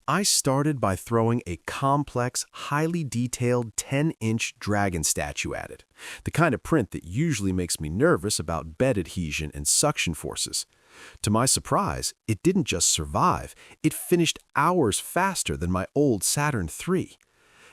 I started by throwing a complex, highly detailed 10-inch dragon statue at it, the kind of print that usually makes me nervous about bed adhesion and suction forces. To my surprise, it didn't just survive, it finished hours faster than my old Saturn III.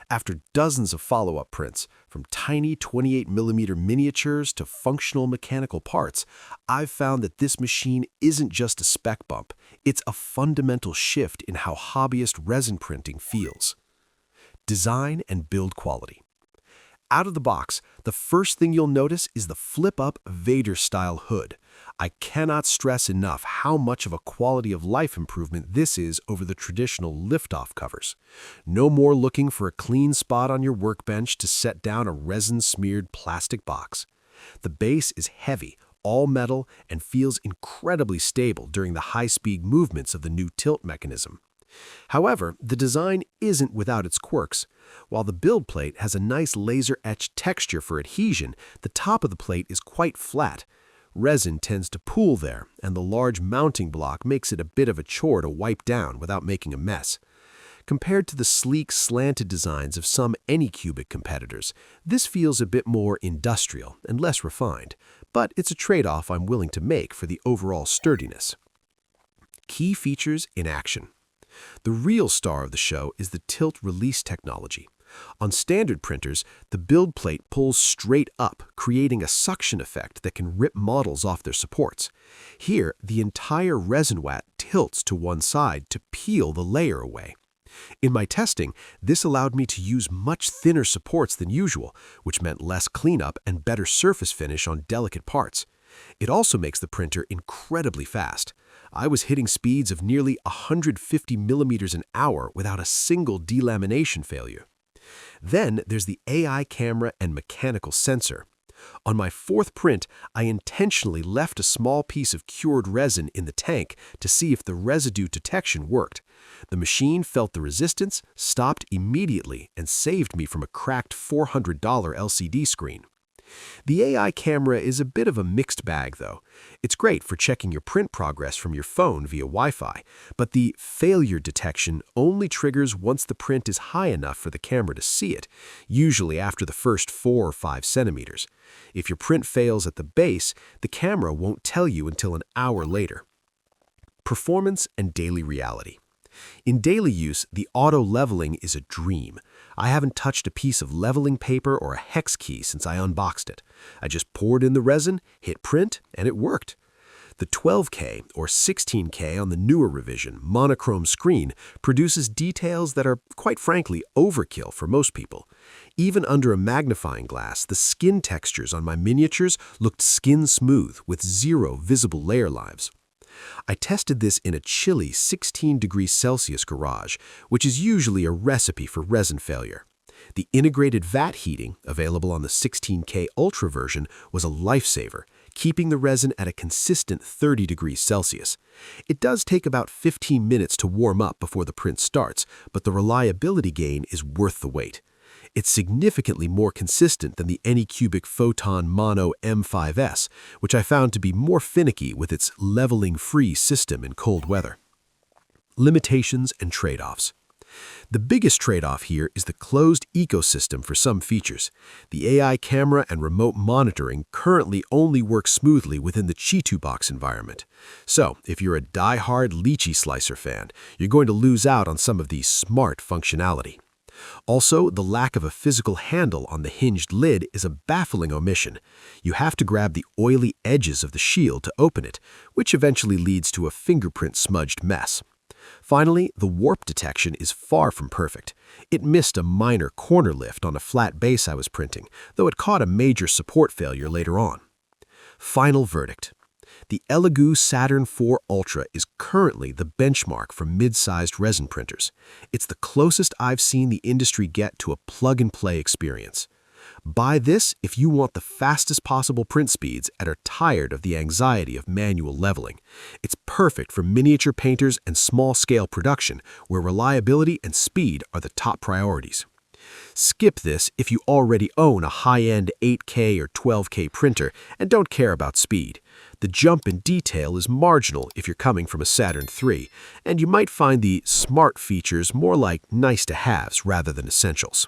After dozens of follow-up prints, from tiny 28mm miniatures to functional mechanical parts, I've found that this machine isn't just a spec bump, it's a fundamental shift in how hobbyist resin printing feels. Design and build quality. Out of the box, the first thing you'll notice is the flip-up Vader-style hood. I cannot stress enough how much of a quality-of-life improvement this is over the traditional lift-off covers. No more looking for a clean spot on your workbench to set down a resin-smeared plastic box. The base is heavy, all metal, and feels incredibly stable during the high-speed movements of the new tilt mechanism. However, the design isn't without its quirks. While the build plate has a nice laser-etched texture for adhesion, the top of the plate is quite flat. Resin tends to pool there, and the large mounting block makes it a bit of a chore to wipe down without making a mess. Compared to the sleek, slanted designs of some Anycubic competitors, this feels a bit more industrial and less refined, but it's a trade-off I'm willing to make for the overall sturdiness. Key features in action. The real star of the show is the tilt release technology. On standard printers, the build plate pulls straight up, creating a suction effect that can rip models off their supports. Here, the entire resin vat tilts to one side to peel the layer away. In my testing, this allowed me to use much thinner supports than usual, which meant less cleanup and better surface finish on delicate parts. It also makes the printer incredibly fast. I was hitting speeds of nearly 150 millimeters an hour without a single delamination failure. Then there's the AI camera and mechanical sensor. On my fourth print, I intentionally left a small piece of cured resin in the tank to see if the residue detection worked. The machine felt the resistance, stopped immediately, and saved me from a cracked $400 LCD screen. The AI camera is a bit of a mixed bag, though. It's great for checking your print progress from your phone via Wi-Fi, but the failure detection only triggers once the print is high enough for the camera to see it, usually after the first 4 or 5 centimeters. If your print fails at the base, the camera won't tell you until an hour later. Performance and daily reality. In daily use, the auto-leveling is a dream. I haven't touched a piece of leveling paper or a hex key since I unboxed it. I just poured in the resin, hit print, and it worked. The 12K or 16K on the newer revision monochrome screen produces details that are, quite frankly, overkill for most people. Even under a magnifying glass, the skin textures on my miniatures looked skin smooth with 0 visible layer lives. I tested this in a chilly 16 degrees Celsius garage, which is usually a recipe for resin failure. The integrated vat heating, available on the 16K Ultra version, was a lifesaver, keeping the resin at a consistent 30 degrees Celsius. It does take about 15 minutes to warm up before the print starts, but the reliability gain is worth the wait. It's significantly more consistent than the Anycubic Photon Mono M5S, which I found to be more finicky with its leveling-free system in cold weather. Limitations and trade-offs. The biggest trade-off here is the closed ecosystem for some features. The AI camera and remote monitoring currently only work smoothly within the Cheetu Box environment. So, if you're a die-hard Lychee Slicer fan, you're going to lose out on some of the smart functionality. Also, the lack of a physical handle on the hinged lid is a baffling omission. You have to grab the oily edges of the shield to open it, which eventually leads to a fingerprint-smudged mess. Finally, the warp detection is far from perfect. It missed a minor corner lift on a flat base I was printing, though it caught a major support failure later on. Final verdict. The Elegoo Saturn IV Ultra is currently the benchmark for mid-sized resin printers. It's the closest I've seen the industry get to a plug-and-play experience. Buy this if you want the fastest possible print speeds and are tired of the anxiety of manual leveling. It's perfect for miniature painters and small-scale production, where reliability and speed are the top priorities. Skip this if you already own a high-end 8K or 12K printer and don't care about speed. The jump in detail is marginal if you're coming from a Saturn III, and you might find the smart features more like nice-to-haves rather than essentials.